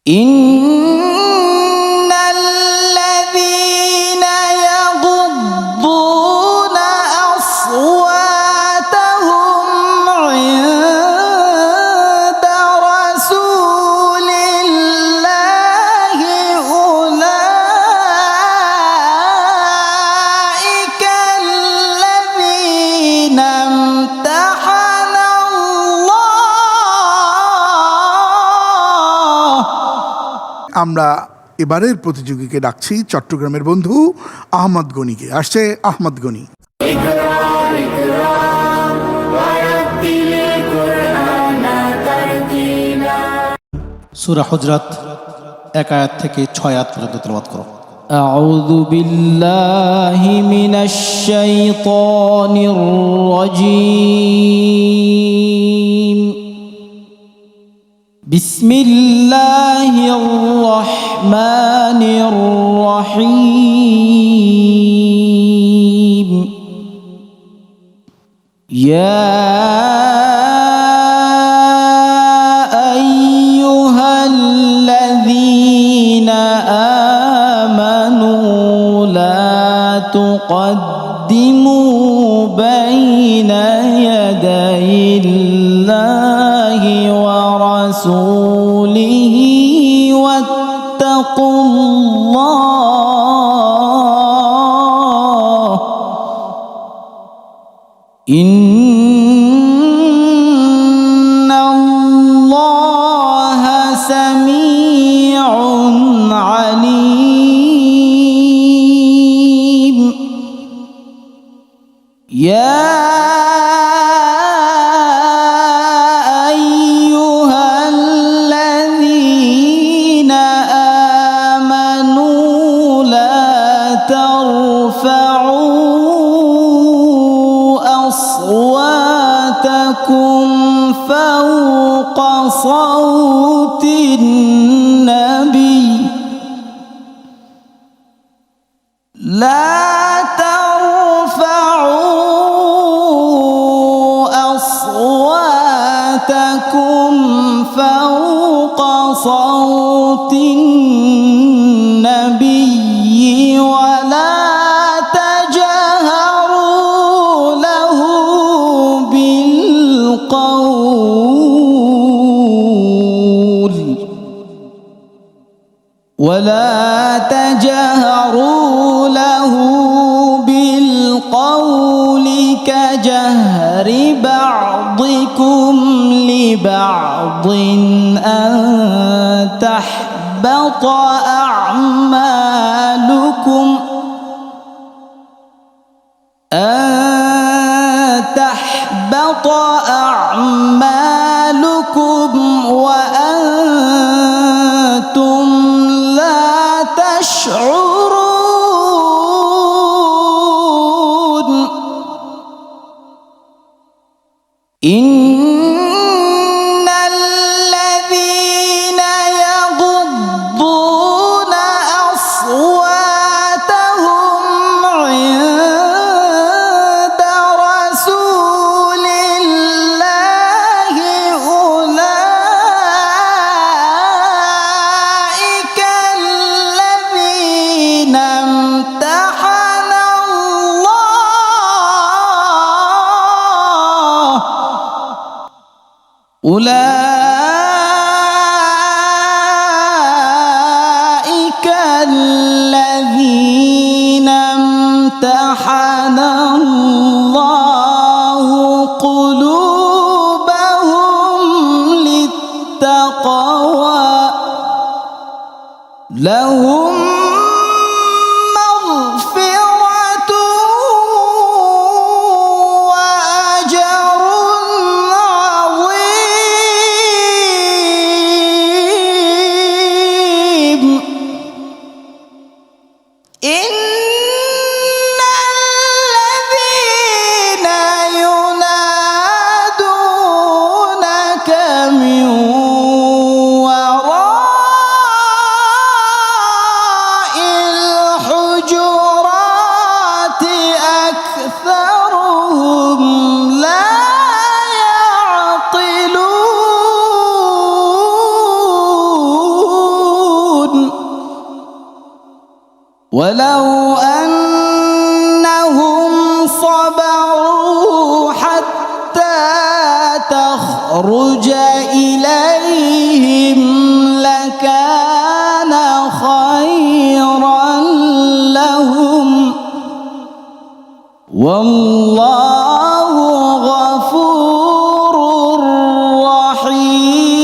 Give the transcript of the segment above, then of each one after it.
إن الذين يغضون أصواتهم عند رسول الله أولئك الذين امتحن আমরা এবারের প্রতিযোগীকে ডাকছি চট্টগ্রামের বন্ধু আহমদ গনিকে। আসছে আহমদ গনি। সূরা হুজরাত 1 আয়াত থেকে 6 আয়াত পর্যন্ত তেলাওয়াত করো। أعوذ بالله من الشيطان الرجيم بسم الله الرحمن الرحيم يا أيها الذين آمنوا لا تقدموا بين يدي الله ورسوله واتقوا الله إن الله سميع عليم يا فوق صوت النبي لا ترفعوا أصواتكم فوق صوت النبي ولا تجهروا له بالقول كجهر بعضكم لبعض أن تحبط أعمالكم وأنتم لا تشعرون إن الذين يغضون أصواتهم عند رسول الله أولئك الذين امتحن الله أولئك الذين امتحن الله قلوبهم للتقوى لهم مغفرة وأجر عظيم إن الذين ينادونك من وراء ولو أنهم صبروا حتى تخرج إليهم لكان خيرا لهم والله غفور رحيم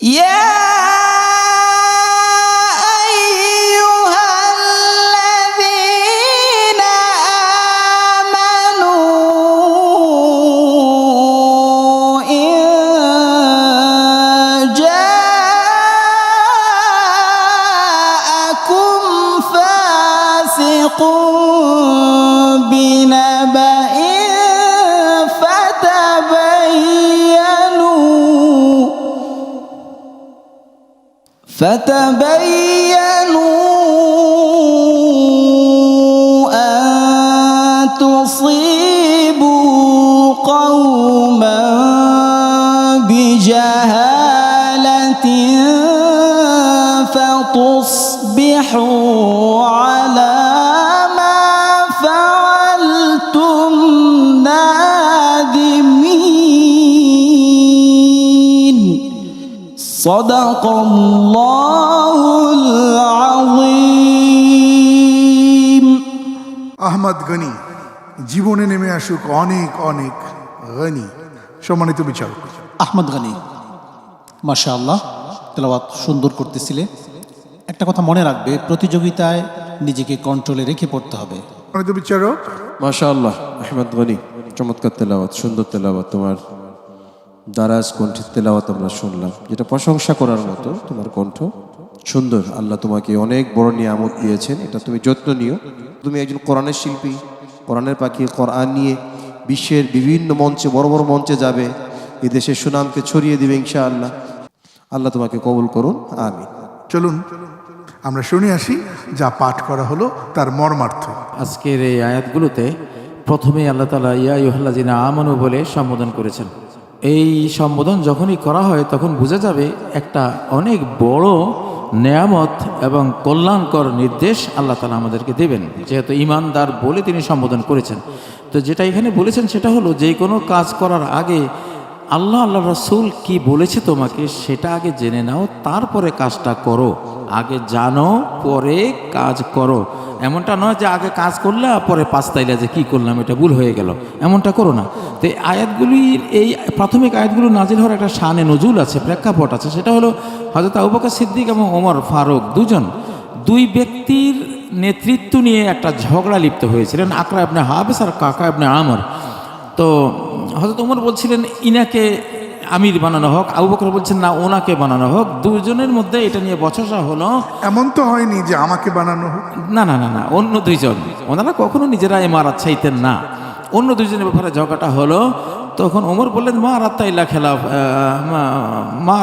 يا أيها الذين آمنوا إن جاءكم فاسق بنبأ فتبينوا أن تصيبوا قوما بجهالة فتصبحوا على ما فعلتم نادمين صدق الله العظيم আহমদ গনি, জীবনে নেমে আসুক অনেক অনেক গনি। সম্মানিত বিচারক, আহমদ গনি, মাশাআল্লাহ, তেলাওয়াত সুন্দর করতেছিলে। একটা কথা মনে রাখবে, প্রতিযোগিতায় নিজেকে কন্ট্রোলে রেখে পড়তে হবে। সম্মানিত বিচারক, মাশাআল্লাহ, আহমদ গনি, চমৎকার তেলাওয়াত, সুন্দর তেলাওয়াত। তোমার দারাজ কণ্ঠের তেলাওয়াত আমরা শুনলাম, যেটা প্রশংসা করার মতো। তোমার কণ্ঠ সুন্দর, আল্লাহ তোমাকে অনেক বড় নিয়ামত দিয়েছেন, এটা তুমি যত্ন নিও। তুমি একজন কোরআনের শিল্পী, কোরআনের পাখি, কোরআন নিয়ে বিশ্বের বিভিন্ন মঞ্চে, বড় বড় মঞ্চে যাবে, এই দেশের সুনামকে ছড়িয়ে দিবে ইনশাআল্লাহ। আল্লাহ তোমাকে কবুল করুন, আমিন। চলুন আমরা শুনে আসি যা পাঠ করা হলো তার মর্মার্থ। আজকের এই আয়াতগুলোতে প্রথমেই আল্লাহ তাআলা ইয়া আইয়ুহাল্লাযিনা আমানু বলে সম্বোধন করেছেন। এই সম্বোধন যখনই করা হয় তখন বোঝা যাবে একটা অনেক বড় নেয়ামত এবং কল্যাণকর নির্দেশ আল্লাহ তাআলা আমাদেরকে দেবেন, যেহেতু ঈমানদার বলে তিনি সম্বোধন করেছেন। তো যেটা এখানে বলেছেন সেটা হলো, যে কোনো কাজ করার আগে আল্লাহ রাসূল কি বলেছে তোমাকে সেটা আগে জেনে নাও, তারপরে কাজটা করো। আগে জানো পরে কাজ করো। এমনটা নয় যে আগে কাজ করলে পরে পাস্তাইলে যে কি করলাম, এটা ভুল হয়ে গেল, এমনটা করো না। তো এই আয়াতগুলির, এই প্রাথমিক আয়াতগুলো নাজিল হওয়ার একটা শানে নজুল আছে, প্রেক্ষাপট আছে। সেটা হলো হযরত আবু বকর সিদ্দিক এবং ওমর ফারুক দুই ব্যক্তির নেতৃত্ব নিয়ে একটা ঝগড়া লিপ্ত হয়েছিলেন, আকরা ইবনে হাবিস আর কাকা ইবনে আমর। তো হযরত ওমর বলছিলেন ইনাকে আমির বানানো হোক, আবু বকর বলছেন না ওনাকে বানানো হোক। দুজনের মধ্যে এটা নিয়ে বচসা হলো। এমন তো হয়নি যে আমাকে বানানো হোক, না না না না, অন্য দুইজন, ওনারা কখনো নিজেরা ইমারত চাইতেন না। অন্য দুইজনের ব্যাপারে ঝগড়াটা হলো। তখন ওমর বললেন মা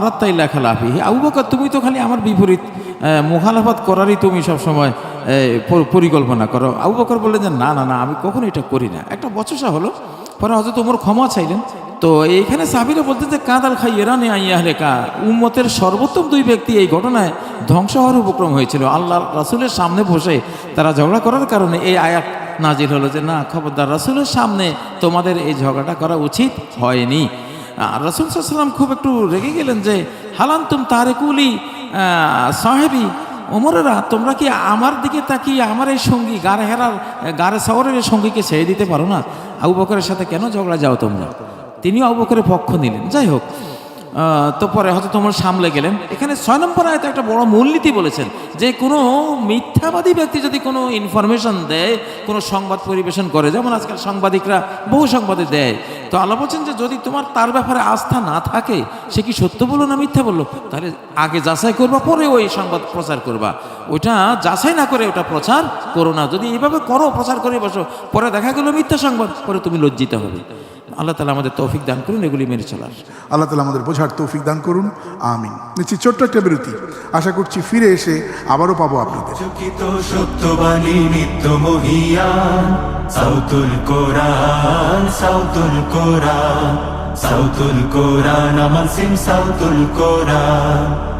রাত্তাইল্লা খেলাফি, আবু বকর তুমি তো খালি আমার বিপরীত মুখালাফাত করারই তুমি সবসময় পরিকল্পনা করো। আবু বকর বললেন যে না না না, আমি কখনো এটা করি না। একটা বচসা হলো। পরে হযরত ওমর ক্ষমা চাইলেন। তো এইখানে সাহাবীরা বলতেন যে কাদাল খাইয়েরানে আইয়াহলেকা, উম্মতের সর্বোত্তম দুই ব্যক্তি এই ঘটনায় ধ্বংস হওয়ার উপক্রম হয়েছিল। আল্লাহ রাসূলের সামনে বসে তারা ঝগড়া করার কারণে এই আয়াত নাজিল হলো যে না, খবরদার, রাসূলের সামনে তোমাদের এই ঝগড়াটা করা উচিত হয়নি। রাসূল সাল্লাল্লাহু আলাইহি ওয়াসাল্লাম খুব একটু রেগে গেলেন যে হালান্তুম তারিকুলি সাহেবী, ওমরেরা তোমরা কি আমার দিকে তাকিয়ে আমার এই সঙ্গী গাড়ে শহরের সঙ্গীকে ছেড়ে দিতে পারো না? আবু বকরের সাথে কেন ঝগড়া যাও তোমরা? তিনিও আবু বকরের পক্ষ নিলেন। যাই হোক, তো পরে হয়তো তোমরা সামলে গেলেন। এখানে 6 নম্বর আয়াতে একটা বড় মূলনীতি বলেছেন যে কোনো মিথ্যাবাদী ব্যক্তি যদি কোনো ইনফরমেশন দেয়, কোনো সংবাদ পরিবেশন করে, যেমন আজকাল সাংবাদিকরা বহু সংবাদে দেয়, তো আল্লাহ বলছেন যে যদি তোমার তার ব্যাপারে আস্থা না থাকে, সে কি সত্য বললো না মিথ্যা বললো, তাহলে আগে যাচাই করবা, পরে ওই সংবাদ প্রচার করবা। ওইটা যাচাই না করে ওটা প্রচার করো না। যদি এইভাবে করো, প্রচার করে বসো, পরে দেখা গেল মিথ্যা সংবাদ, পরে তুমি লজ্জিত হবে। আল্লাহ তাআলা আমাদের তৌফিক দান করুন এগুলি মেনে চলার। আল্লাহ তাআলা আমাদের বোঝার তৌফিক দান করুন, আমিন। নিচ্ছি ছোট্ট একটা বিরতি, আশা করছি ফিরে এসে আবারও পাবো আপনাদের। চকিত সত্যবাণী নিত্য মহিয়ান, সাউতুল কোরআন, সাউতুল কোরআন, সাউতুল কোরআন আমার সিম সাউতুল কোরআন